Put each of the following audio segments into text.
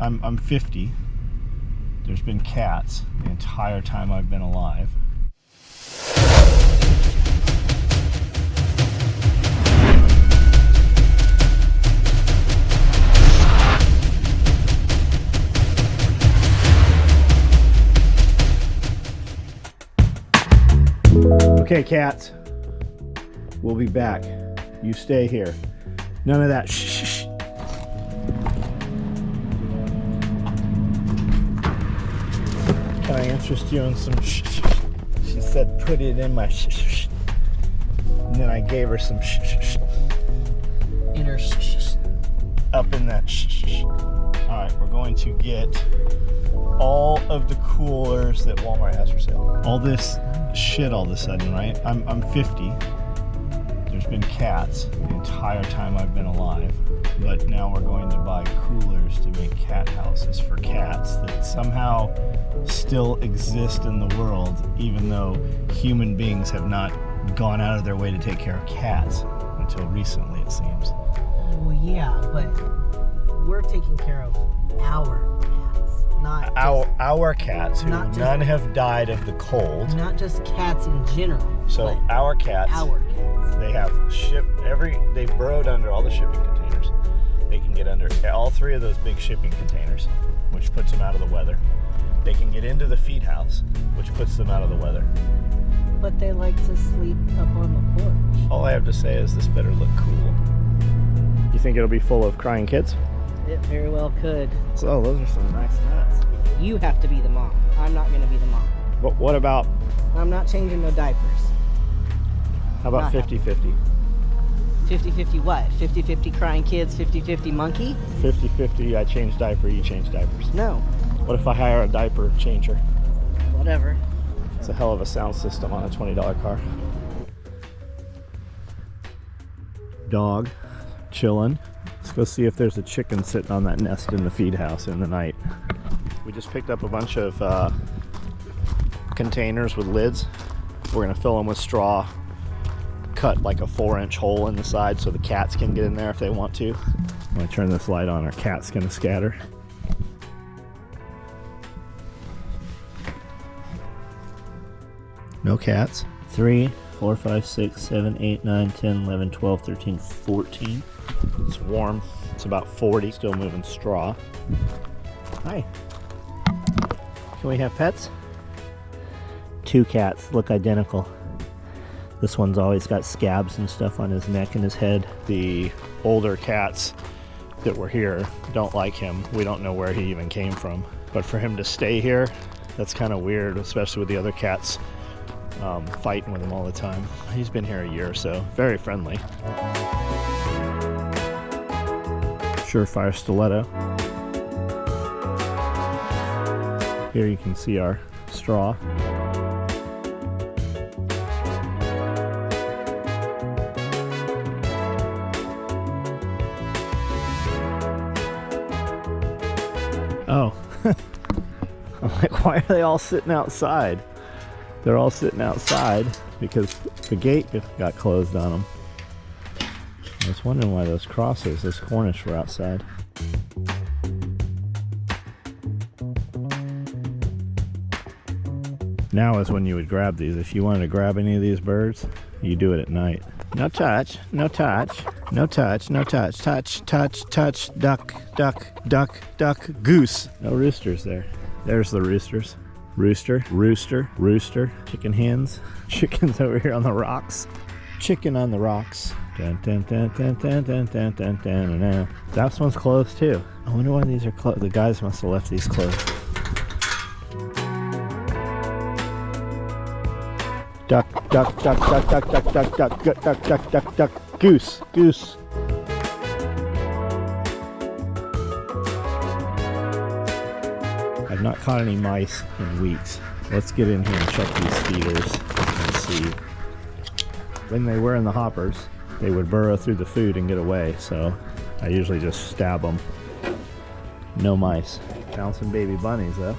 I'm 50. There's been cats the entire time I've been alive. Okay, cats. We'll be back. You stay here. None of that shh. Can I interest you in some shh? She said put it in my shh. And then I gave her some shh. In her shh. Up in that shh. Alright, we're going to get all of the coolers that Walmart has for sale. All this shit all of a sudden, right? I'm 50. There's been cats the entire time I've been alive, but now we're going to buy coolers to make cat houses for cats that somehow still exist in the world, even though human beings have not gone out of their way to take care of cats until recently, it seems. Well, yeah, but we're taking care of our cats, not our cats, who none have died of the cold. Not just cats in general. So our cats. They have they've burrowed under all the shipping containers. They can get under all three of those big shipping containers, which puts them out of the weather. They can get into the feed house, which puts them out of the weather. But they like to sleep up on the porch. All I have to say is this better look cool. You think it'll be full of crying kids? It very well could. So those are some nice nuts. You have to be the mom. I'm not going to be the mom. But what about... I'm not changing no diapers. How about 50-50? 50-50 what? 50-50 crying kids, 50-50 monkey? 50-50 I change diaper, you change diapers. No. What if I hire a diaper changer? Whatever. It's a hell of a sound system on a $20 car. Dog chilling. Let's go see if there's a chicken sitting on that nest in the feed house in the night. We just picked up a bunch of containers with lids. We're gonna fill them with straw, cut like a 4-inch hole in the side so the cats can get in there if they want to. When I turn this light on, our cat's gonna scatter. No cats. 3, 4, 5, 6, 7, 8, 9, 10, 11, 12, 13, 14. It's warm. It's about 40. Still moving straw. Hi. Can we have pets? 2 cats look identical. This one's always got scabs and stuff on his neck and his head. The older cats that were here don't like him. We don't know where he even came from. But for him to stay here, that's kind of weird, especially with the other cats fighting with him all the time. He's been here a year or so. Very friendly. Surefire stiletto. Here you can see our straw. Oh, I'm like, why are they all sitting outside? They're all sitting outside because the gate got closed on them. I was wondering why those crosses, those Cornish, were outside. Now is when you would grab these. If you wanted to grab any of these birds, you do it at night. No touch, no touch, no touch, no touch, touch, touch, touch, duck, duck, duck, duck, goose. No roosters there. There's the roosters. Rooster, rooster, rooster, chicken hens. Chickens over here on the rocks. Chicken on the rocks. Dun, dun, dun, dun, dun, dun, dun, dun, dun, dun. That one's closed too. I wonder why these are closed. The guys must have left these closed. Duck, duck, duck, duck, duck, duck, duck, duck, duck, duck, duck, duck, duck, goose, goose. I've not caught any mice in weeks. Let's get in here and check these feeders and see. When they were in the hoppers, they would burrow through the food and get away, so I usually just stab them. No mice. Found some baby bunnies though.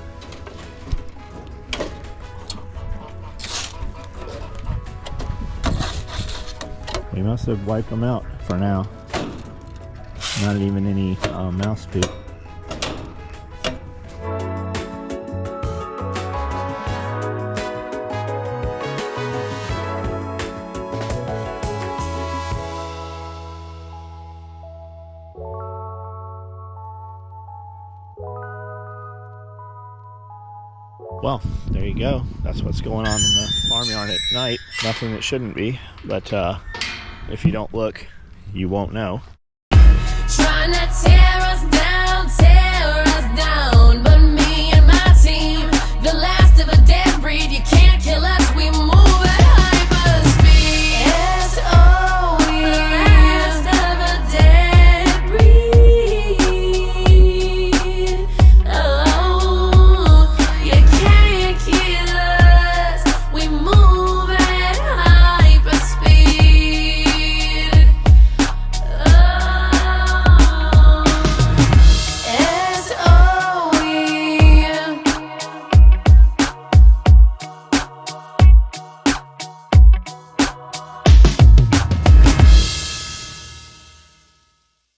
We must have wiped them out for now. Not even any mouse poop. Well, there you go. That's what's going on in the farmyard at night. Nothing that shouldn't be, but if you don't look, you won't know. Trying to